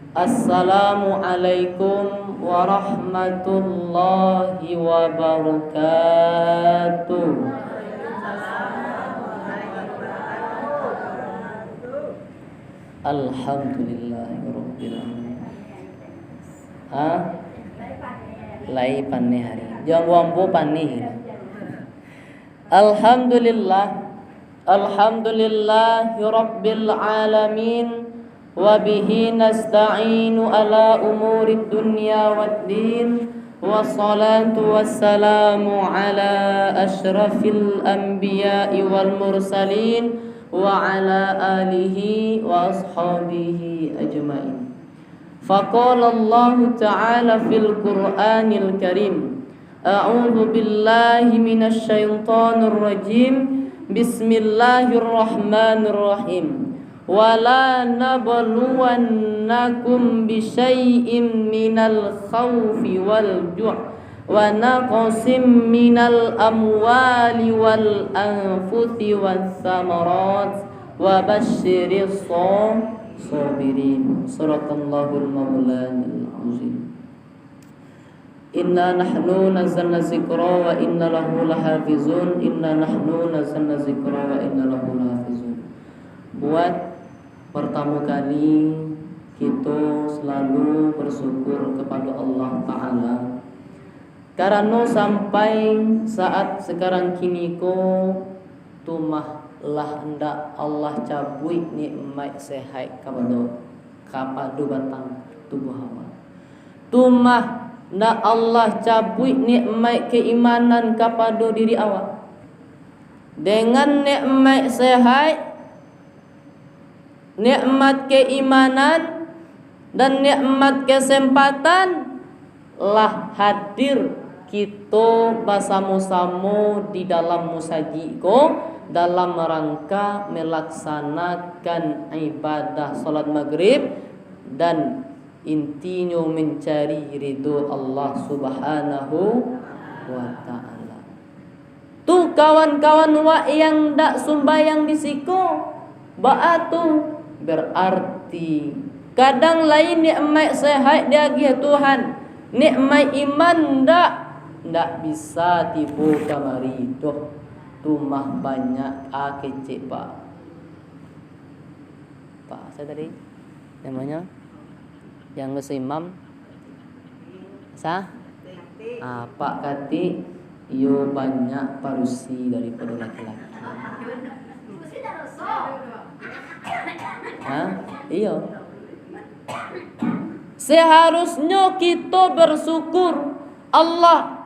Assalamualaikum warahmatullahi wabarakatuh. Alhamdulillahirabbil alamin. Lai panne hari. Jang wampu panni. Alhamdulillahirabbil alamin. Wa bihi nasta'inu ala umurid dunya waddin. Wassalatu wassalamu ala asyrafil anbiya'i wal mursalin wa ala alihi wa ashabihi ajma'in. Faqala Allah ta'ala fil Qur'anil Karim, a'udzu billahi minasy syaithanir rajim. Bismillahirrahmanirrahim. Wala nabluwannakum bisyai'im minal khawfi wal ju' wa naqsim minal amwali wal anfusi was samarat wa basyiris sabirin. Sadaqallahul maulanil azim. Inna nahnu nazzalna dzikra wa inna lahu lahafizun. Inna nahnu nazzalna dzikra wa inna lahu lahafizun. Buat pertama kali kita selalu bersyukur kepada Allah Ta'ala karena sampai saat sekarang kini ko tumah lah hendak Allah cabui nikmat sehat kepada batang tubuh hamba. Tumah nak Allah cabui nikmat keimanan kepada diri awak. Dengan nikmat sehat, nikmat keimanan dan nikmat kesempatan lah hadir kita bersama-sama di dalam musaji ko dalam rangka melaksanakan ibadah salat maghrib dan intinya mencari ridho Allah Subhanahu wa ta'ala. Tu kawan-kawan wa yang dak sumbayang di siko baatu berarti kadang lain nikmat sehat dia Tuhan, nikmat iman ndak bisa tiba kamari doh tumah banyak kecik pak saya tadi namanya yang ngesimam Pak Kati yo banyak parusi daripada laki-laki. Iya. Seharusnya kita bersyukur Allah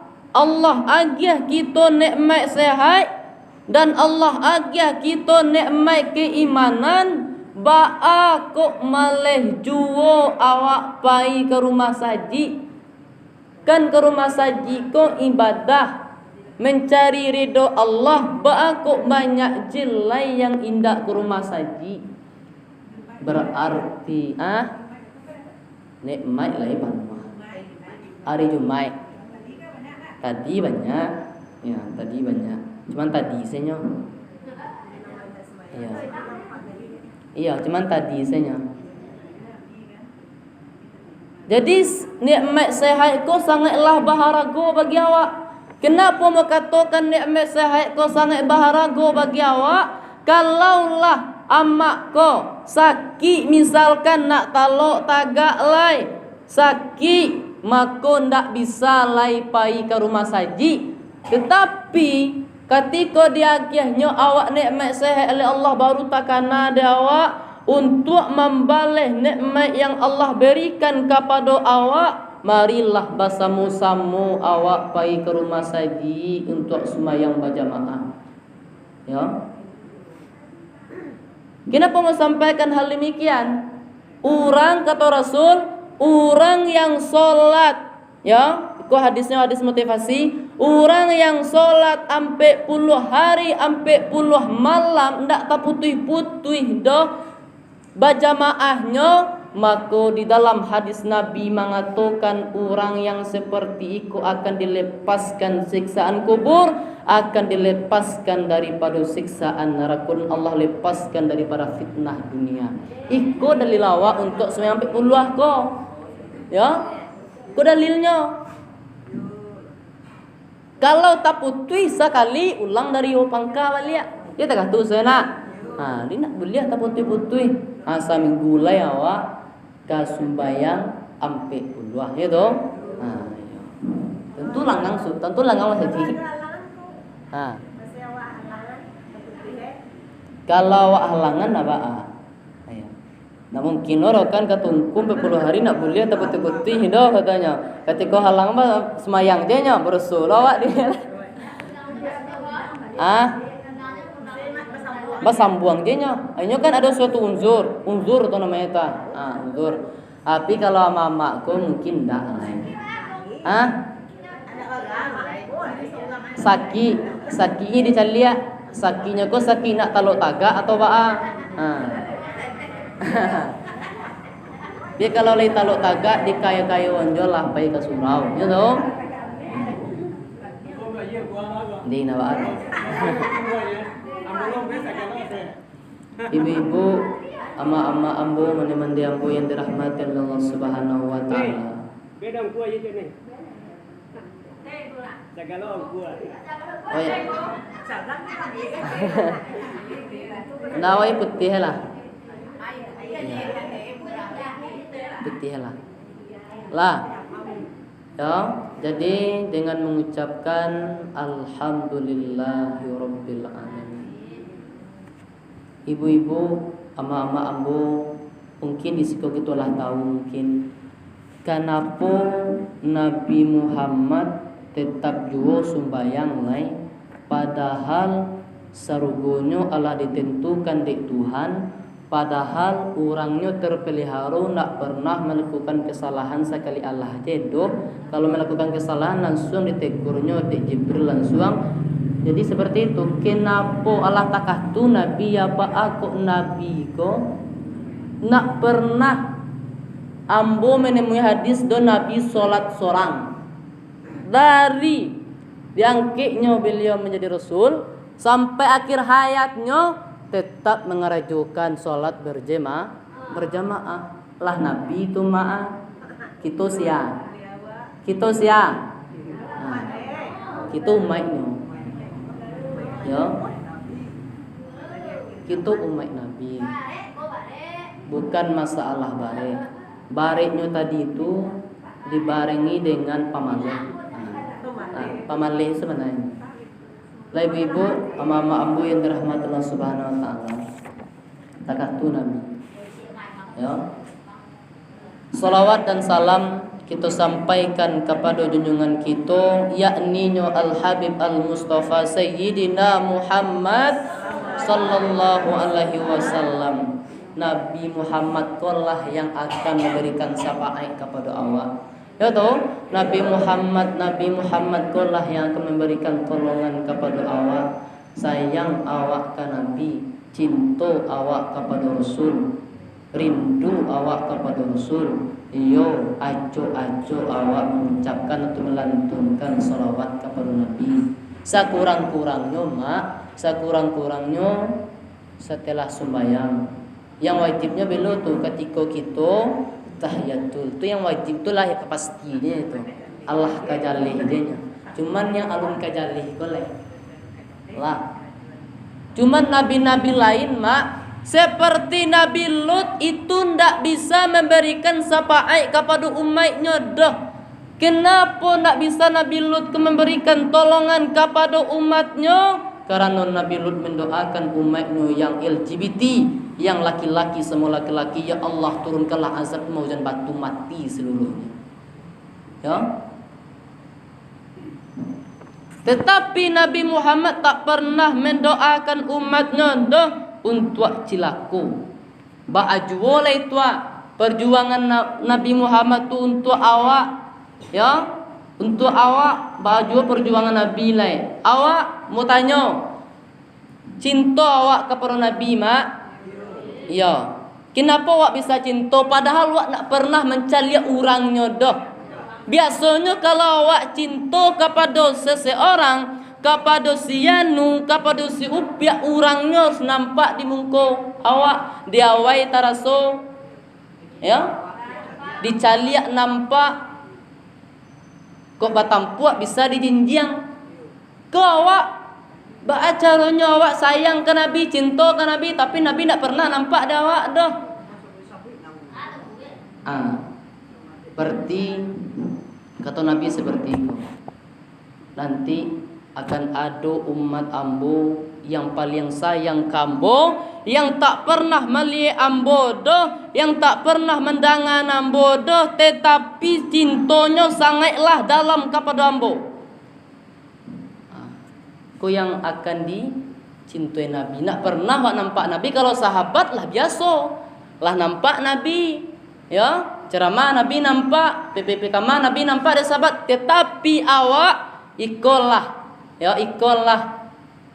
agih kita nikmat sehat dan Allah agih kita nikmat keimanan. Ba'a kok maleh juo awak pai ke rumah saji. Kan ke rumah saji ko ibadah mencari ridho Allah. Ba'a kok banyak jilai yang indah ke rumah saji. Berarti nikmat lah ibadah. Hari Jumat tadi banyak. Ya, tadi banyak. Cuman tadi senya. Iya, cuman tadi senya. Jadi nikmat sehat ko sangatlah baharago bagi awak. Kenapa mau katakan nikmat sehat ko sangat baharago bagi awak? Kalaulah amak ko sakit misalkan nak talok tagak lai sakit maka ndak bisa lai pai ke rumah saji. Tetapi ketika diagihnya awak nikmat sehat oleh Allah baru takana dia awak untuk membalih nikmat yang Allah berikan kepada awak. Marilah bersama-sama awak pai ke rumah saji untuk sembahyang berjamaah. Ya. Kenapa mau sampaikan hal demikian? Orang kata Rasul, orang yang solat, ya, itu hadisnya hadis motivasi. Orang yang solat ampe puluh hari, ampe puluh malam, ndak taputih-putih dah berjamaahnya, maka di dalam hadis Nabi mengatakan orang yang seperti itu akan dilepaskan siksaan kubur, akan dilepaskan daripada siksaan neraka, Allah lepaskan daripada fitnah dunia. Iko dalil awak untuk sampai puluh ko. Ya? Ko dalilnya. Kalau tak putih sekali ulang dari pangka balik. Dia tak kata saya nak. Dia nak beliah tak putih-putih. Asa minggu lai awak kasumbayang ampe puluh ya toh. Tentu langgang sedih. Kalau awak halangan apa? Nah mungkin orang kan katungkum 10 hari nak boleh tak putih-putih dah katanya. Ketika halang mah semayang je nya bersul awak dia. Basambung je nya. Ini kan ada suatu unsur tu namanya ta. Unsur. Tapi kalau mamaku mungkin dak. Saki ini dicalia. Sakinya ko saki nak taluk taga atau ba? Dia kalau lagi taluk tagak di kaya-kaya onjol lah pai ke surau, ya toh? Di nawaan. Ibu-ibu, ama-ama ambo, mandi-mandi ambo yang dirahmati Allah Subhanahu wa taala. Bedang kuah je ni. Jagalong kuah. Oh ya. Nawai putih lah. Putih lah. Ya, jadi dengan mengucapkan alhamdulillahirabbil alamin. Ibu-ibu, ama-ama ambo, mungkin di situ kita lah tahu mungkin kenapa Nabi Muhammad tetap juga sumbayang lain padahal sarugonyo Allah ditentukan di Tuhan, padahal orangnya terpelihara nak pernah melakukan kesalahan sekali Allah jedoh. Kalau melakukan kesalahan langsung ditegurnya di Jibril langsung. Jadi seperti itu. Kenapa Allah takah tu Nabi apa aku Nabi ko nak pernah ambo menemui hadis do Nabi solat sorang dari diangkatnya beliau menjadi Rasul sampai akhir hayatnya tetap mengerajukan solat berjamaah lah Nabi itu maaf kita umatnya ya kita umat Nabi bukan masalah bareknya tadi itu dibarengi dengan pamalih sebenarnya. Lah ibu-ibu, ama-ama ambu yang dirahmati Allah Subhanahu wa taala. Takatu Nabi. Ya. Salawat dan salam kita sampaikan kepada junjungan kita yakni Al-Habib Al-Mustafa Sayyidina Muhammad sallallahu alaihi wasallam. Nabi Muhammad Allah yang akan memberikan syafaat kepada awak. Ya toh, Nabi Muhammad Allah yang akan memberikan tolongan kepada awak. Sayang awak ke Nabi, cinta awak kepada Rasul, rindu awak kepada Rasul. Yo, aco awak mengucapkan atau melantunkan salawat kepada Nabi. Sekurang-kurangnya setelah sembahyang. Yang wajibnya belo tuh ketika kita tahiyatul itu yang wajib itulah ya kepastinya itu Allah kajalih dia. Cuman yang alun kajalih boleh lah. Cuman nabi-nabi lain seperti Nabi Lut itu ndak bisa memberikan syafaat kepada umatnya dah. Kenapa ndak bisa Nabi Lut memberikan tolongan kepada umatnya? Karena Nabi Lut mendoakan umatnya yang LGBT, yang laki-laki semua laki-laki, ya Allah turunkanlah azab maut dan batu mati seluruhnya. Ya. Tetapi Nabi Muhammad tak pernah mendoakan umatnya dah untuk cilaku. Ba'ajwa lah itu perjuangan Nabi Muhammad tu untuk awak, ya. Untuk awak baju perjuangan Nabi lah. Awak mau tanya, cinta awak kepada Nabi mak? Ya. Kenapa awak bisa cinta padahal awak nak pernah mencari orangnya dah? Biasanya kalau awak cinta kepada seseorang, kepada si Yanu, kepada si Upiak, orangnya nampak di muka awak, diawai taraso, ya, dicaliak nampak, kok batampuak bisa dijinjang. Kau awak caranya awak sayang ke Nabi, cinta ke Nabi, tapi Nabi tak pernah nampak dah awak dah. Berarti kata Nabi seperti itu. Nanti akan ada umat ambo yang paling sayang kambo, yang tak pernah melihat ambo dah, yang tak pernah mendangan ambo dah, tetapi cintanya sangatlah dalam kepada ambo. Kau yang akan dicintai Nabi. Nak pernah awak nampak Nabi. Kalau sahabat lah biasa lah nampak Nabi, ya, ceramah Nabi nampak, PPP kama Nabi nampak ada sahabat. Tetapi awak ikollah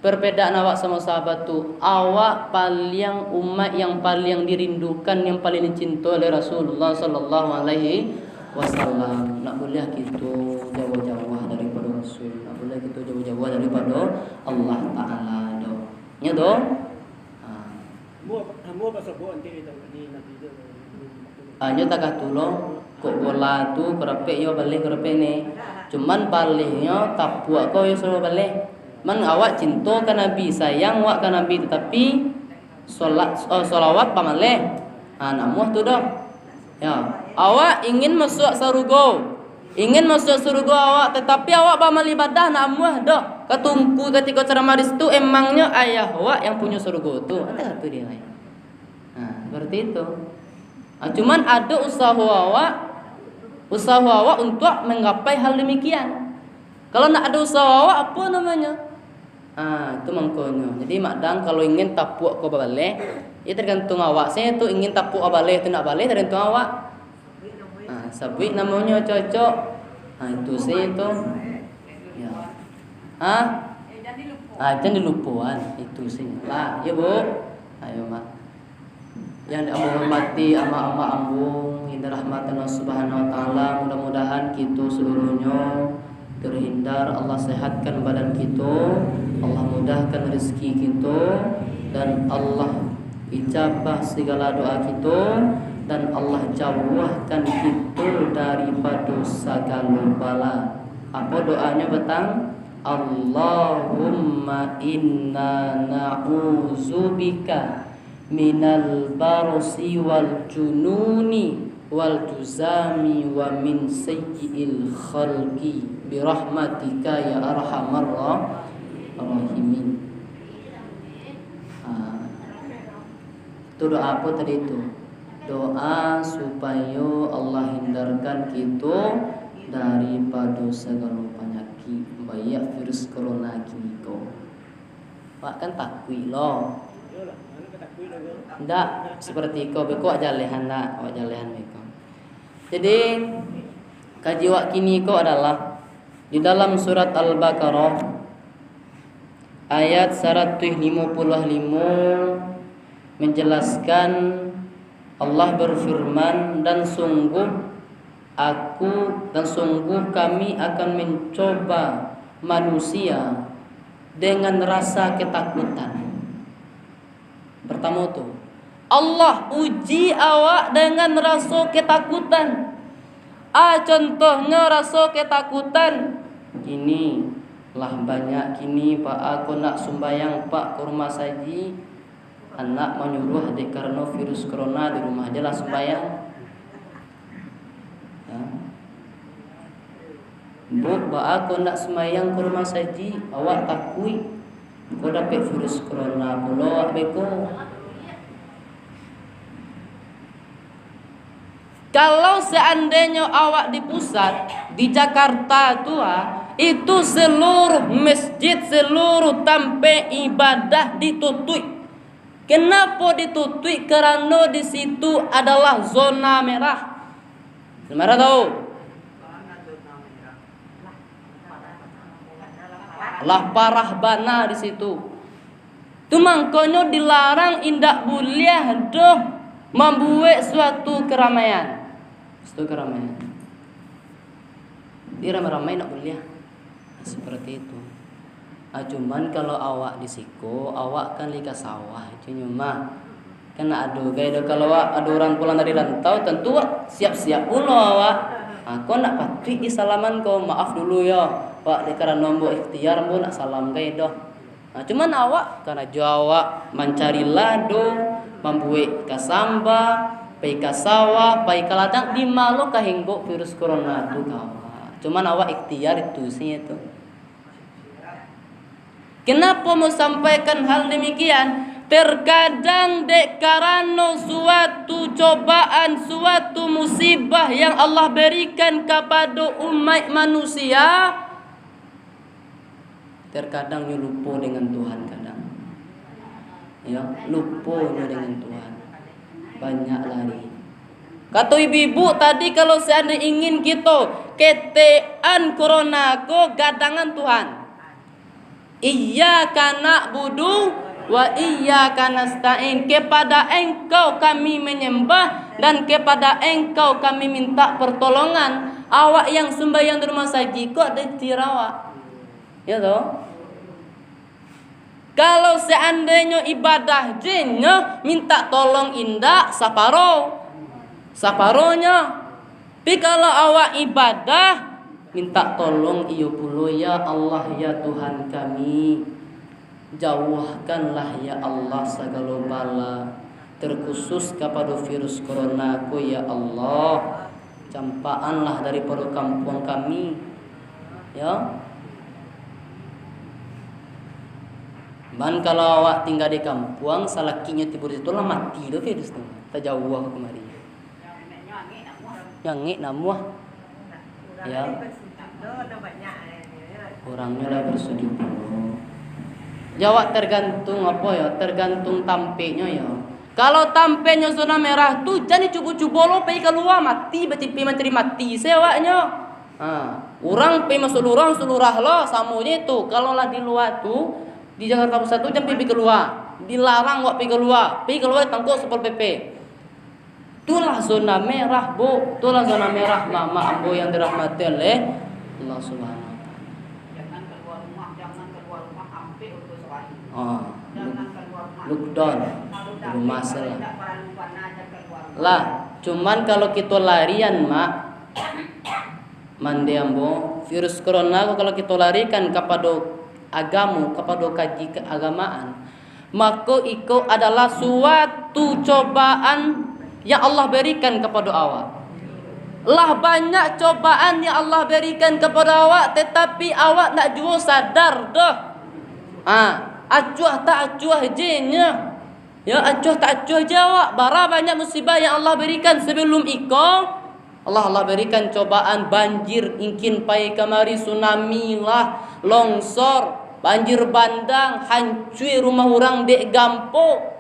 perbedaan awak sama sahabat tu. Awak paling umat yang paling dirindukan, yang paling dicintai oleh Rasulullah sallallahu alaihi wasallam. Nak boleh gitu jauh-jauh daripada Rasul, nak boleh gitu jauh-jauh daripada Allah Taala doh. Nya doh. Mua pasal buat nanti di Nabi tu. Nya takah tulong kok bola tu kerapek yo balik kerapek ni. Cuman baliknya tapuak kau yo suruh balik. Man awak cinta ke Nabi, sayang awak ke Nabi, tetapi solawat pamaleh. Namuh tu doh. Ya, awak ingin masuk surga. Ingin masuk surga awak, tetapi awak beramal ibadah namuh dah. Ketungku ketika ceramah di situ emangnya ayah awak yang punya surga tu. Ada tu dia. Seperti itu. Cuman ada usaha awak untuk menggapai hal demikian. Kalau nak ada usaha awak apa namanya? Itu mangkonya. Jadi makdang kalau ingin tapuak kau balik, ia tergantung awak. Saya tu ingin tapuak balik tu nak balik tergantung awak. Sabit namanya cocok. Itu saya tu. Ya. Jangan dilupakan itu sih. Lah, ya Bu. Ayo mak. Yang ambo hormati ama-ama ambo, hindar rahmatan Allah Subhanahu wa taala, mudah-mudahan kita seluruhnya terhindar, Allah sehatkan badan kita, Allah mudahkan rezeki kita, dan Allah ijabah segala doa kita, dan Allah jauhkan kita daripada segala bala. Apa doanya betang? Allahumma inna na'udzubika minal barsi wal jununi wal juzami wa min sayyi'il khalqi birahmatika ya arhamar rahimin. Itu doa apa tadi itu? Doa supaya Allah hindarkan kita daripada segala penyakit, baik virus corona kini ko. Pak kan takwi loh. Ndak seperti kau beko jalehan nak, awak jalehan beko. Jadi kaji wak kini ko adalah di dalam surat Al-Baqarah ayat 155 menjelaskan, Allah berfirman, dan sungguh kami akan mencoba manusia dengan rasa ketakutan. Pertama tu, Allah uji awak dengan rasa ketakutan. Contohnya rasa ketakutan. Kini lah banyak kini Pak aku nak sembayang Pak ke rumah saji. Anak menyuruh adik karena virus corona di rumah aja lah sembayang. Bu, Pak aku nak sembayang ke rumah saji, awak takui kau dapat virus corona pula beko. Kalau seandainya awak di pusat di Jakarta itu seluruh masjid, seluruh tempat ibadah ditutup. Kenapa ditutup? Kerana di situ adalah zona merah. Merah tahu? Lah parah bana di situ. Tu mangkonyo dilarang indak boleh doh membuat suatu keramaian. Suatu keramaian. Dia ramai-ramai nak kuliah. Seperti itu. Cuman kalau awak di siko, awak kan lika sawah itu nyuma. Kan ada gaya kalau ada orang pulang dari rantau, tentu siap-siap pula awak. Kau nak patrik di salaman kau, maaf dulu ya Pak, karena nombor ikhtiar mu nak salam gaya doh. Cuman awak karena Jawa mencari lado, membuat kasamba, pai kasawah, pai kaladang di malu kahinggo virus corona tu kawa. Cuman awak ikhtiar itu sih itu. Kenapa mau sampaikan hal demikian? Terkadang dek karena suatu cobaan, suatu musibah yang Allah berikan kepada umat manusia, terkadang lupa dengan Tuhan kadang. Ya, lupa dengan Tuhan. Banyak lari. Kata ibu-ibu tadi kalau seandainya ingin kita ketean corona ko gadangan Tuhan. Iyyaka na'budu wa iyyaka nasta'in. Kepada Engkau kami menyembah dan kepada Engkau kami minta pertolongan. Awak yang sembahyang di rumah saji kok ada tirawak. Ya toh? Kalau seandainya ibadah jinnya minta tolong indak saparonya. Tapi kalau awak ibadah minta tolong iyo puluh, ya Allah ya Tuhan kami, jauhkanlah ya Allah segala bala, terkhusus kepada virus corona ku ya Allah, campaanlah daripada kampung kami ya. Man kalau awak tinggal di kampung, salakinya tidur itu lah mati do virus tu. Tak jauh aku kemari. Yang namuah. Ya. Orangnya lah bersujud. Jawab tergantung apa ya? Tergantung tampenya ya. Kalau tampenya zona merah tu jadi cukup bolo pergi keluar mati, bercipi menteri mati sewaknya. Orang pergi masuk lurah lah samunya itu. Kalau lah di luar tu di Jakarta Pusat tu jangan pergi keluar. Dilarang kok pergi keluar tangkap Satpol PP. Itulah zona merah, Bu. Itulah zona merah mama ambo yang dirahmati oleh Allah Subhanahu wa taala. Jangan keluar rumah sampai utus wahyu. Jangan keluar rumah. Lockdown. Rumah salah. Lah, cuman kalau kita larian, Mak. Mande ambo, virus corona kalau kita larikan kepada agamu, kepada kaji keagamaan, maka itu adalah suatu cobaan yang Allah berikan kepada awak. Lah banyak cobaan yang Allah berikan kepada awak, tetapi awak nak jua sadar dah. Acuh tak acuh jinnya. Ya acuh tak acuh jawab. Bara banyak musibah yang Allah berikan sebelum iko. Allah berikan cobaan banjir ingkin pai kamari, tsunami lah, longsor, banjir bandang, hancur rumah orang dek gampo.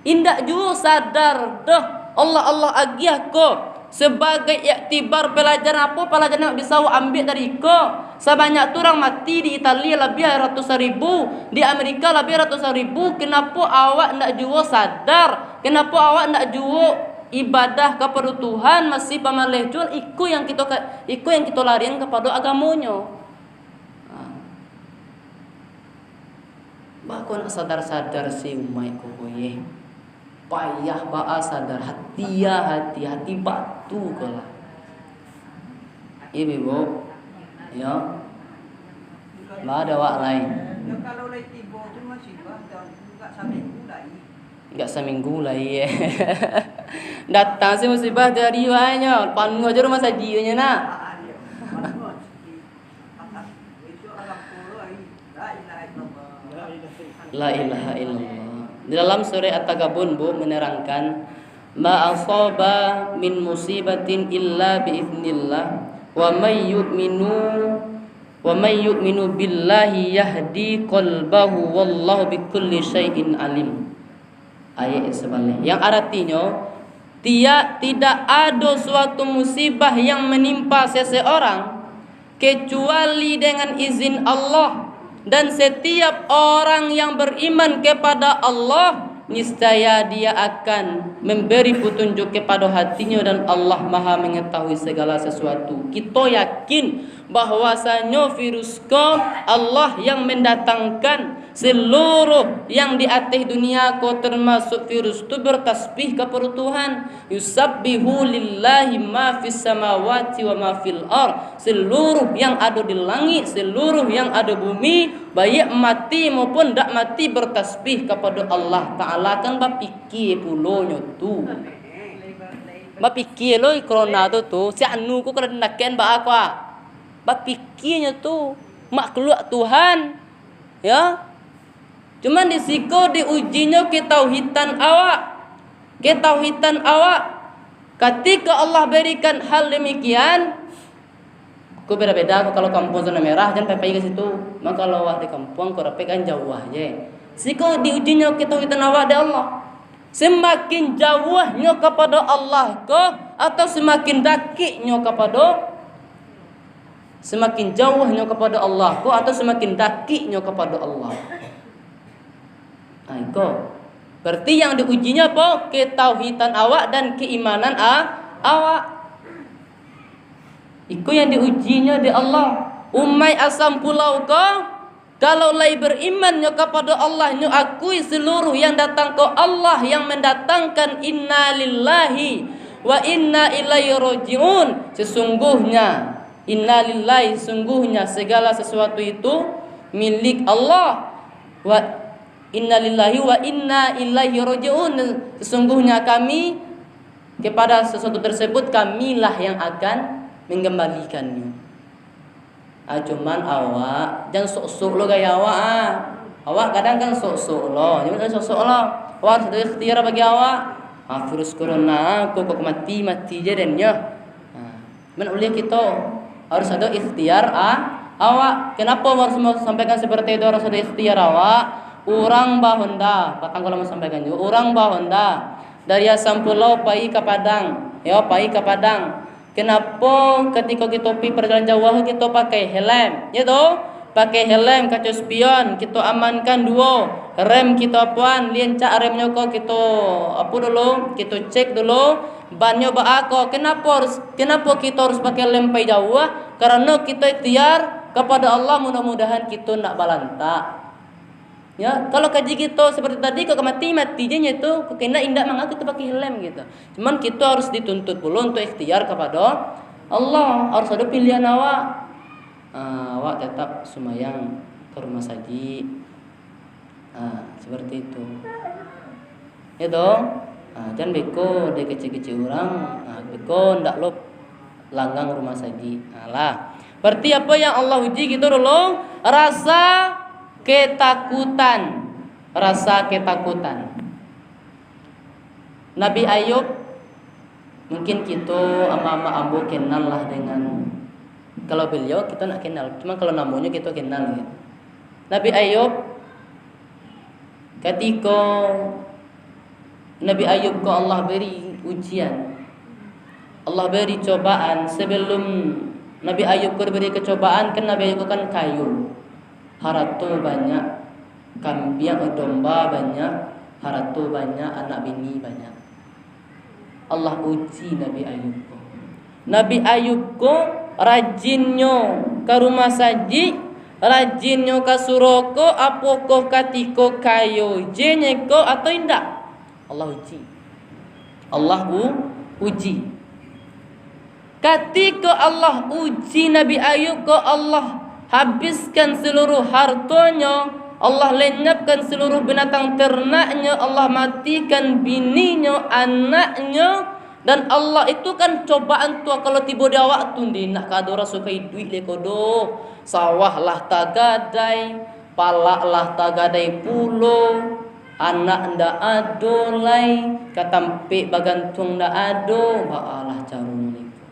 Indak juga sadar dah Allah agiah ko sebagai iktibar pelajaran apa pelajaran yang bisa ambil dari ko. Sebanyak tu orang mati di Italia lebih ratusan ribu, di Amerika lebih ratusan ribu. Kenapa awak ndak juga sadar? Kenapa awak ndak juga ibadah kepada Tuhan masih pamaleh jual iku yang kita larian kepada agamonyo. Bahkan sadar-sadar si umai kokoye. Payah ba'a sadar hati batu kala. Ibu ya. Lah ada wak lain. Ya kalau lagi tiba tu masih enggak seminggu lagi. Enggak seminggu lagi. Datang si musibah dari wanya, panu aja rumah sajinya nak. La ilaha illallah. Di dalam surah At-Tagabun Bu menerangkan ma asaba min musibatin illa bi idznillah wa may yu'minu billahi yahdi qalbahu wallahu bikulli syai'in alim. Ayat sebaliknya yang artinya tidak ada suatu musibah yang menimpa seseorang kecuali dengan izin Allah. Dan setiap orang yang beriman kepada Allah niscaya dia akan memberi petunjuk kepada hatinya dan Allah Maha mengetahui segala sesuatu. Kita yakin bahwasanya virus ko Allah yang mendatangkan seluruh yang di atas dunia ko termasuk virus itu bertasbih kepada Tuhan. Yusabbihu lillahi ma fis samawati wa ma fil ard. Seluruh yang ada di langit, seluruh yang ada bumi, baik mati maupun tak mati bertasbih kepada Allah Ta'ala. Kan bapikir pulonyo tu, bapikir lo corona tu si anu ku kena naken ba aku, bapikirnya tu makhluk Tuhan, ya. Cuman di siko diujinya ketauhidan awak, ketauhidan awak. Ketika Allah berikan hal demikian, ku beda-beda. Aku kalau kampung zona merah jangan pergi ke situ. Maka kalau awak di kampung kau rapikan jauh aja. Siko diujinya ketauhidan awak dari Allah. Semakin jauhnya kepada Allah ko atau semakin dakiknya kepada, semakin jauhnya kepada Allah ko atau semakin dakiknya kepada Allah. Iko berarti yang diujinya apa? Ketauhidan awak dan keimanan awak. Iko yang diujinya di Allah. Umai asam pulau ko kalau lai berimannya kepada Allah, nyo akui seluruh yang datang ke Allah yang mendatangkan inna lillahi wa inna ilaihi rajiun. Sesungguhnya inna lillahi, sungguhnya segala sesuatu itu milik Allah. Wa inna lillahi wa inna ilaihi rajiun. Sesungguhnya kami kepada sesuatu tersebut kamilah yang akan mengembalikannya. Cuman awak jangan sok-sok lo gaya awak. Awak kadang kan sok-sok lo, jangan sok-sok lo. Awak sudah ikhtiar bagi awak. Virus corona kok mati je dennya. Mana boleh kita harus ada ikhtiar awak. Kenapa harus sampaikan seperti itu, harus ada ikhtiar awak? Orang bahonda, patang kalau mau sampaikan juga. Orang bahonda dari Asam Pulau pai ke Padang, ya pai ke Padang. Kenapa ketika kita pergi perjalanan jauh kita pakai helm, ya toh? Pakai helm kaca spion, kita amankan dua rem kita puan, lincak remnya kok kita apa dulu, kita cek dulu bannya baako. Kenapa kita harus pakai lem pai jauh? Karena kita ikhtiar kepada Allah, mudah-mudahan kita nak balantak. Ya, kalau kaji kita seperti tadi kok mati je itu kena indak mangga kita pakai helm gitu. Cuman kita harus dituntut pula untuk ikhtiar kepada Allah. Harus ada pilihan awak. Awak tetap semayang ke rumah saji. Seperti itu. Ya dong. Jangan beko de kecil-kecil orang. Beko ndak lo langgang rumah saji. Lah. Berarti apa yang Allah uji gitu dulu? Rasa ketakutan, rasa ketakutan. Nabi Ayub mungkin kita ama-ama ambo kenal lah dengan, kalau beliau kita nak kenal, cuma kalau namanya kita kenal ya. Nabi Ayub ketika Nabi Ayub ko Allah beri ujian, Allah beri cobaan. Sebelum Nabi Ayub ko beri kecobaan kan Nabi Ayub kan kayu, haratu banyak, kambing domba banyak, haratu banyak, anak bini banyak. Allah uji Nabi Ayub ko. Nabi Ayub ko rajinnya ke rumah saji, rajinnya ke suroko, apoko katiko kayo jenye ko atau indak. Allah uji. Allah uji. Ketika Allah uji Nabi Ayub ko, Allah habiskan seluruh hartanya, Allah lenyapkan seluruh binatang ternaknya, Allah matikan bininya, anaknya. Dan Allah itu kan cobaan tua kalau tiba di awak tu ndi nak kado rasukai duit le kodo, sawah lah tagadai, palak lah tagadai pulo, anak ndak ado lai, katampe bagantung ndak ado, baalah carung niku.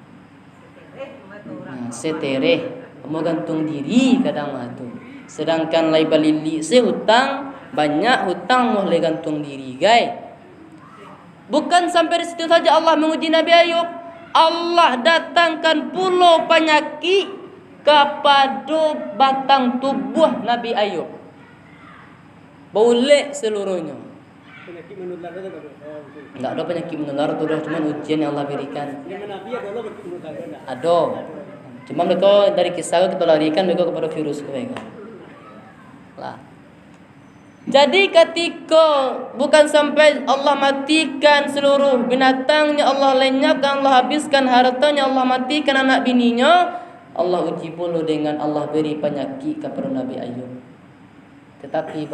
Setereh mau gantung diri kadang tu. Sedangkan lai balili hutang banyak, hutang mau lai gantung diri guys. Bukan sampai di situ saja Allah menguji Nabi Ayub. Allah datangkan pula penyakit kepada batang tubuh Nabi Ayub. Boleh seluruhnya. Penyakit menular itu bagus. Oh, betul. Enggak ada penyakit menular itu dah cuma ujian yang Allah berikan. Ini Nabi ada Allah penyakit menular enggak? Ada. Cuma mereka dari kisah kita larikan mereka kepada virus mereka. Lah. Jadi ketika bukan sampai Allah matikan seluruh binatangnya, Allah lenyapkan, Allah habiskan hartanya, Allah matikan anak bininya, Allah uji pula dengan Allah beri penyakit kepada Nabi Ayub. Tetapi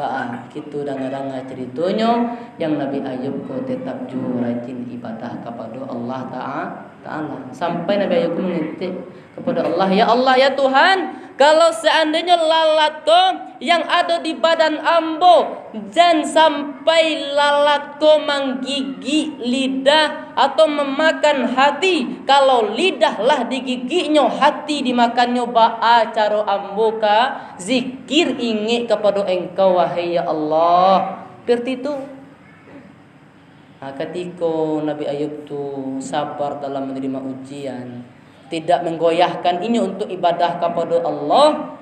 kita dengar ceritanya yang Nabi Ayub ko tetap juga rajin ibadah kepada Allah Ta'ala. Sampai Nabi Ayub mengintik kepada Allah, ya Allah ya Tuhan, kalau seandainya lalat ko yang ada di badan ambo dan sampai lalat ko menggigit lidah atau memakan hati, kalau lidahlah digiginya, hati dimakannya, ba'a caro ambo ka zikir ingat kepada engkau wahai ya Allah. Seperti itu. Nah, ketika Nabi Ayub tu sabar dalam menerima ujian, tidak menggoyahkan ini untuk ibadah kepada Allah,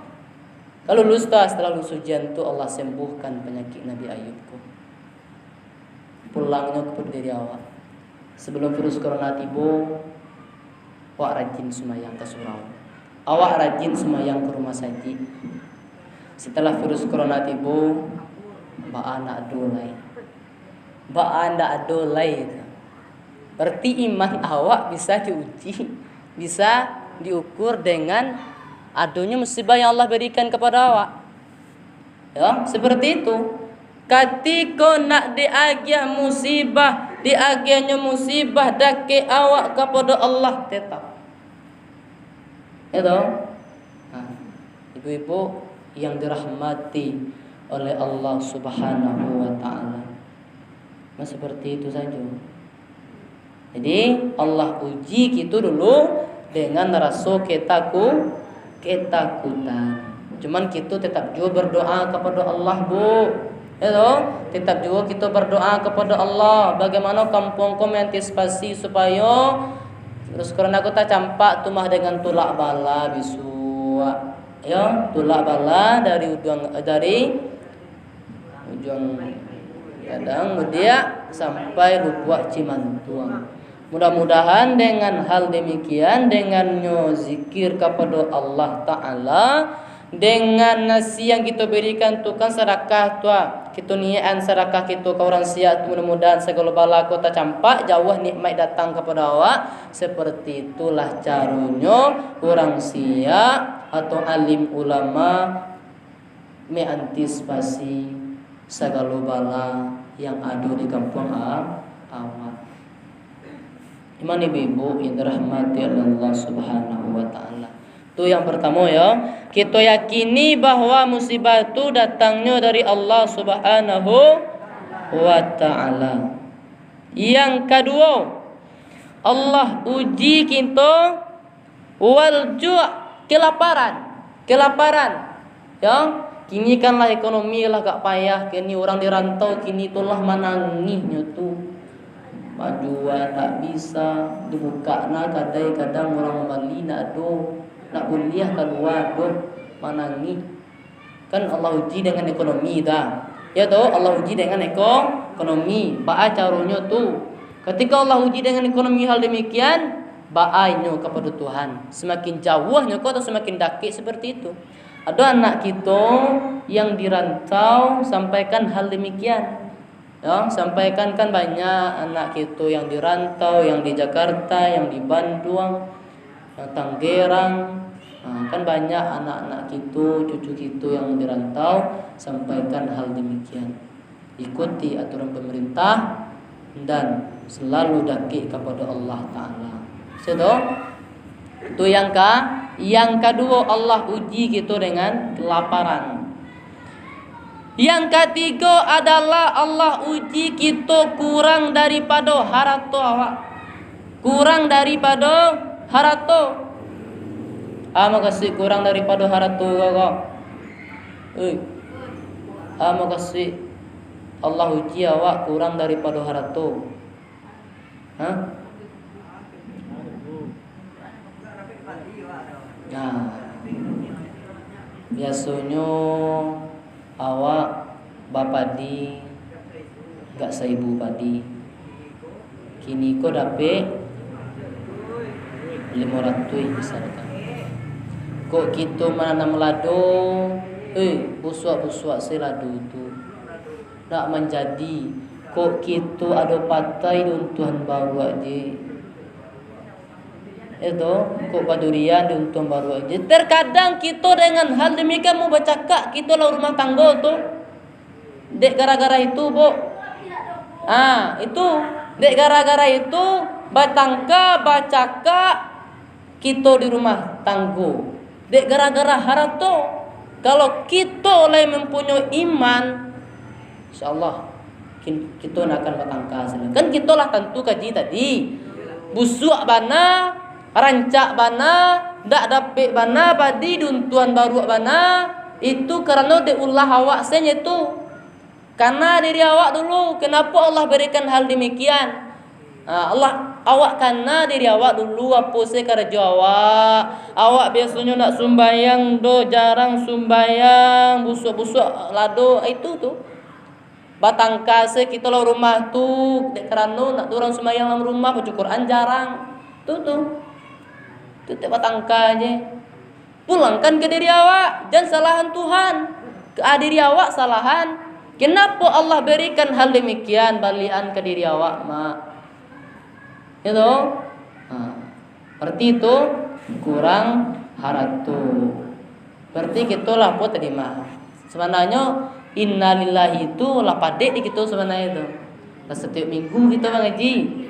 kalau lulus setelah lulus ujian tu Allah sembuhkan penyakit Nabi Ayub ku. Pulangnya kepada diri awak. Sebelum virus corona tiba, awak rajin semayang ke surau. Awak rajin semayang ke rumah sakit. Setelah virus corona tiba, mbak anak adolai. Mbak anak adolai. Berarti iman awak bisa diuji, bisa diukur dengan adanya musibah yang Allah berikan kepada awak. Ya, seperti itu. Ketika nak diagih musibah, diagihnya musibah dake awak kepada Allah tetap. Itu. Nah, ibu-ibu yang dirahmati oleh Allah Subhanahu wa taala. Nah, seperti itu saja. Jadi Allah uji kita dulu dengan rasa ketakutan. Cuman kita tetap juga berdoa kepada Allah, Bu. Tetap juga kita berdoa kepada Allah. Bagaimana kampung mengantisipasi supaya terus karena kita campak tumah dengan tulak bala bisu. Ya, tulak bala dari ujung kadang mudia sampai lupa cimantuang. Mudah-mudahan dengan hal demikian, dengan zikir kepada Allah Ta'ala, dengan nasi yang kita berikan tu kan sedekah tu, kita niatan sedekah kita ke orang siap, mudah-mudahan segala bala kota campak jauh nikmat datang kepada awak. Seperti itulah caranya orang siap atau alim ulama mengantisipasi segala bala yang ada di kampung awak. Iman ibu-ibu yang dirahmati Allah Subhanahu wa taala. Itu yang pertama ya. Kita yakini bahwa musibah itu datangnya dari Allah Subhanahu wa taala. Yang kedua, Allah uji kita wal ju' kelaparan. Ya, kini kanlah ekonomi lah gak payah, kini orang dirantau kini itulah menangisnya tu. Bajuan tak bisa dibuka na kadang orang Bali nak do nak kuliah keluar do menangis. Kan Allah uji dengan ekonomi dah. Ya toh Allah uji dengan ekonomi. Ba'a caranya tu. Ketika Allah uji dengan ekonomi hal demikian, ba'ainya kepada Tuhan. Semakin jauhnya kau atau semakin dekat seperti itu. Ada anak kita yang dirantau sampaikan hal demikian. Ya, sampaikan kan banyak anak kita yang dirantau, yang di Jakarta, yang di Bandung, yang Tangerang. Kan banyak anak-anak kita, cucu kita yang dirantau, sampaikan hal demikian. Ikuti aturan pemerintah dan selalu dakik kepada Allah Ta'ala. Itu yang kedua Allah uji kita dengan kelaparan. Yang ketiga adalah Allah uji kita kurang daripada harato awak. Kurang daripada harato. Makasih kurang daripada harato kakak. Makasih Allah uji awak kurang daripada harato. Nah, biasanya awak bapadi gak 1000 padi. Kini ko dapat 500 misalkan. Kok kita menanam lado, busuk-busuk si lado tu tak menjadi. Kok kita ada patai untuhan baru aja. Itu kok padurian untuhan baru aja. Terkadang kita dengan hal demikian mau bercakap kita lah rumah tangga tu. Dek gara-gara itu, Bu. Itu dek gara-gara itu bacakap kita di rumah tangga. Dek gara-gara harato. Kalau kita lah mempunyai iman, insyaallah kita nak akan bertangkas. Kan kita lah tentu kaji tadi. Busuk bana, rancak bana, dak dapet bana padi duntuan baru bana, itu karena diulah awak sen itu. Karena diri awak dulu. Kenapa Allah berikan hal demikian? Allah awak karena diri awak dulu apa sih kerja awak. Awak biasanya nak sumbayang do jarang sumbayang, busuk-busuk lado itu tuh. Batang kase kita lo rumah tu kerana nak orang sembahyang dalam rumah baca Quran jarang. Tu batang aja. Pulangkan ke diri awak, jangan salahan Tuhan. Ke diri awak salahan. Kenapa Allah berikan hal demikian balian ke diri awak, mak? Itu. Berarti itu kurang haratu. Berarti kita lah apa terima. Sebenarnya innalillahi itu lah padek di kita sebenarnya itu. Setiap minggu kita mengaji.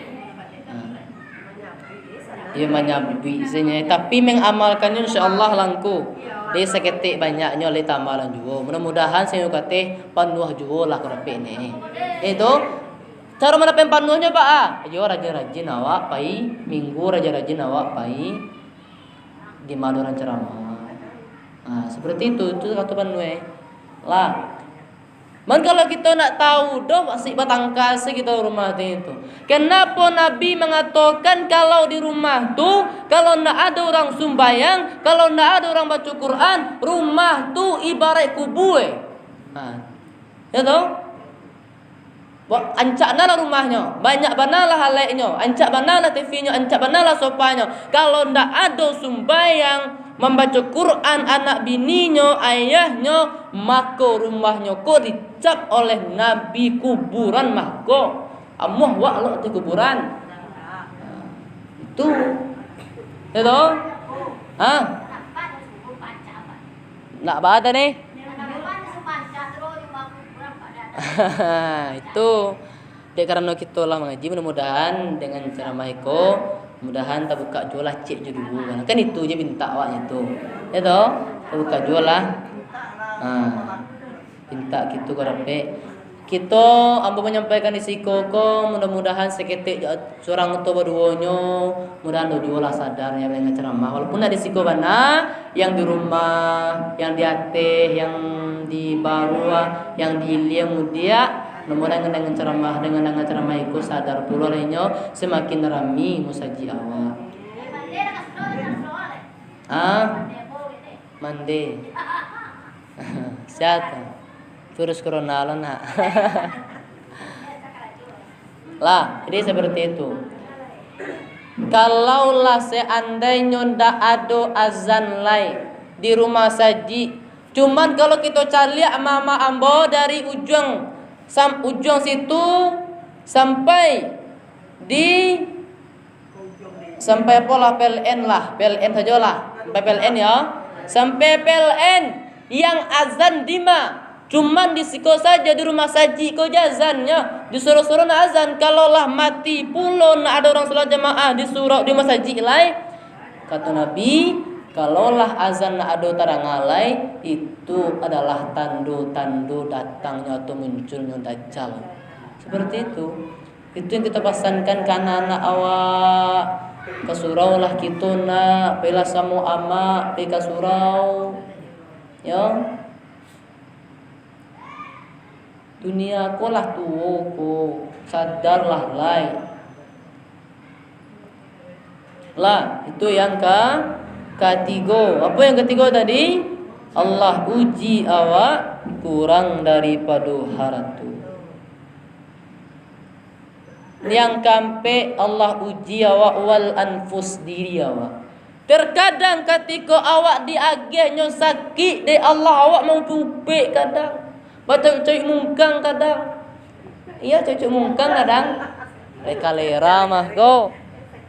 Ya menyabi isenya, tapi mengamalkannya insyaallah langku. Dia seketik banyaknya oleh tamalan juga. Mudah-mudahan saya kata penuh juga lah kerapik ni. Itu cara mana penuhnya Pak? Yo rajin-rajin awak pai minggu rajin-rajin awak pai di maduran ceramah. Seperti itu kata penuh lah. Man kalau kita nak tahu doh masih batang kasih kita rumah itu. Kenapa Nabi mengatakan kalau di rumah tu kalau nak ada orang sumbayang, kalau nak ada orang baca Quran, rumah tu ibarat kubur. Ya toh? Ancak lah rumahnya, banyak banalah halainya, ancak banalah TV-nya, ancak banalah sofanya. Kalau ndak ada sumbayang membaca Quran anak bininya, ayahnya, maka rumahnya kok dicap oleh Nabi kuburan maka amuh wak lo di kuburan. Itu. Itu. Nak bahasa nih? Itu dek karena kita lah mengaji mudah-mudahan dengan ceramah iko mudahan tak buka jual cek je dulu kan itu je minta awaknya tu ya toh tak buka jual lah minta gitu karape kita ambo menyampaikan risiko ko mudah-mudahan seketik seorang tu berduanya mudahan do lah sadar ya dengan ceramah walaupun ada risiko bana yang di rumah yang di ateh yang di barua yang di ilia mudia mudah-mudahan dengan ceramah itu sadar pula lainnya semakin rami musaji awak mande siapa virus corona lah lah jadi seperti itu. Kalaulah seandainya ndak ada azan lain di rumah saji, cuman kalau kita cari mama ambo dari ujung situ sampai pola PLN saja lah sampai PLN ya sampai PLN yang azan dima cuman disiko saja di rumah saji ko azannya disuruh-suruh na azan kalaulah mati pulon ada orang salat jamaah disuruh di masjid lain kata Nabi kalaulah azan ada tarangalai itu adalah tanda-tanda datangnya atau munculnya dajjal seperti itu yang kita pesankan ke anak-anak awak kasurau lah kita nak pela samu ama pe kasurau ya dunia ko lah tuwo ko sadarlah lai lah itu yang ketiga. Apa yang ketiga tadi? Allah uji awak kurang daripada haratu. yang kampe Allah uji awak wal anfus diri awak. Terkadang ketika awak diagihnya sakit de Allah awak mau tupik kadang. Baca cuy mungkang kadang. Iya cuy mungkang kadang. Kalera mah go.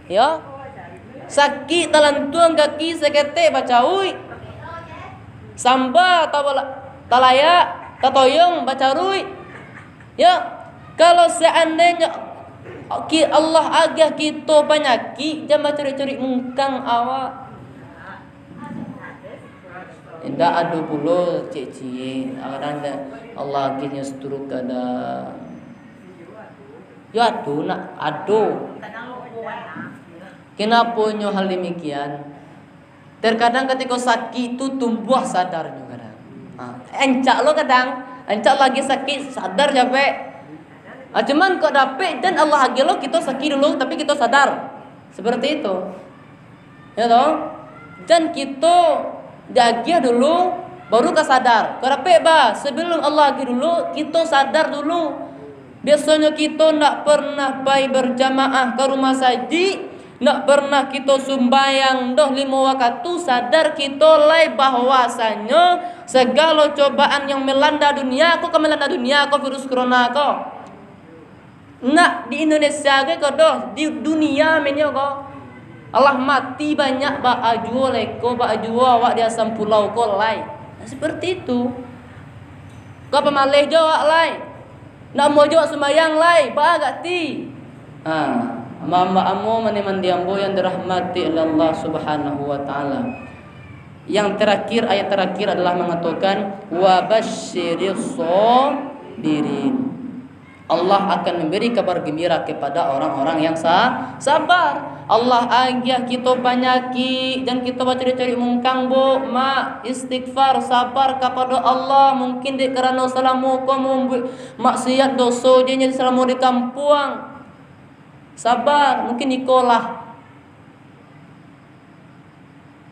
Ya. Sakit talantuang kaki sekete baca ui. Samba talaya tatoyong baca rui. Ya. Kalau seandainya Allah agah kita penyakit, jangan cari-cari mungkang awak. Indah adu puluh cik-cik. Kadang Allah agihnya seturuk kadang. Ya adu nak adu. Kenapa nyo hal demikian? Terkadang ketika sakit itu tumbuh sadarnya kadang. Encak lo kadang, encak lagi sakit sadar capek. Cuman kok dapet dan Allah agih lo kita sakit dulu tapi kita sadar. Seperti itu. Ya toh? Dan kita diagih dulu baru kesadar. Kok dapet bah sebelum Allah agih dulu kita sadar dulu. Biasanya kita nak pernah pergi berjamaah ke rumah saji, nak pernah kita sumbayang dah 5 waktu, sadar kita lai bahwasanya segala cobaan yang melanda dunia, kok melanda dunia, kok virus corona kok. Nak di Indonesia ke kok di dunia menyo kok. Allah mati banyak ba ajuo leko ba ajuo awak di asam pulau kok lai. Seperti itu. Kau pemalih jawab lai. Nak mau jawab sembahyang lai, ba agak ti. Mama amu meneman diambo yang dirahmati oleh Allah Subhanahu wa taala. Yang terakhir, ayat terakhir adalah mengatakan wa basyiris sabirin. Allah akan memberi kabar gembira kepada orang-orang yang sabar. Allah agih kita penyakit dan kita cari-cari mungkang bo ma istighfar sabar kepada Allah. Mungkin dek kerana salamu kamu maksiat dosa dia jadi salamu di kampung. Sabar, mungkin ikolah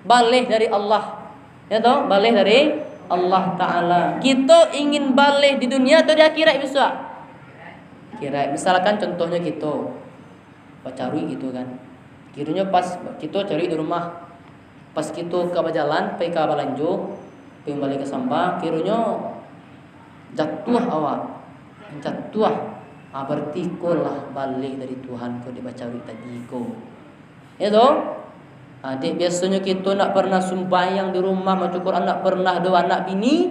balik dari Allah. Ya toh, balik dari Allah Ta'ala. Kita ingin balik di dunia atau di akhirat bisa? Kira misalkan contohnya gitu cari gitu kan, kiranya pas kita cari di rumah, pas kita ke jalan pergi ke balanjo pergi balik ke sampah, kiranya jatuh awak berarti ko lah balik dari Tuhan ko dibaca tadi ko ya toh. Adik biasanya kita nak pernah sembahyang di rumah maca Quran, nak pernah doa anak bini,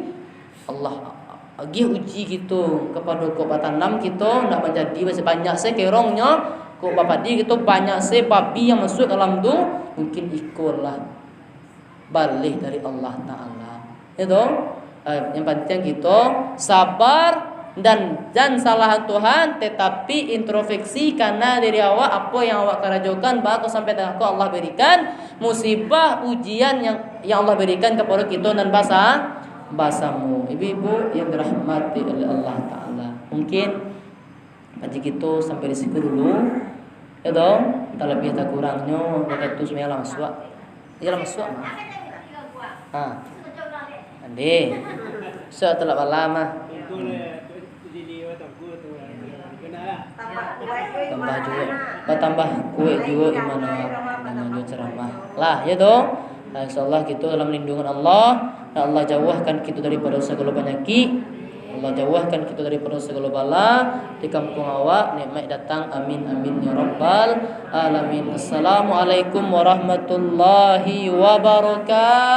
Allah agi uji gitu kepada kok tanam kita nak menjadi banyak sekerongnya kok bapak di gitu banyak babi yang masuk dalam tu mungkin ikutlah balik dari Allah Ta'ala itu. Yang penting kita sabar dan salah Tuhan tetapi introspeksi karena dari awak apa yang awak kerjakan baku sampai aku Allah berikan musibah ujian yang Allah berikan kepada kita dan bahasamu. Ibu-ibu yang dirahmati oleh Allah Ta'ala, mungkin pagi kita sampai di situ dulu ya dong. Tak lebih tak kurangnya begitu semuanya langsung ya langsung ande setelah lama tambah kue juga gimana ceramah lah ya dong. Insyaallah kita dalam lindungan Allah. Allah jauhkan kita daripada segala penyakit. Allah jauhkan kita daripada segala bala. Di kampung awak nikmat datang. Amin amin ya rabbal alamin. Assalamualaikum warahmatullahi wabarakatuh.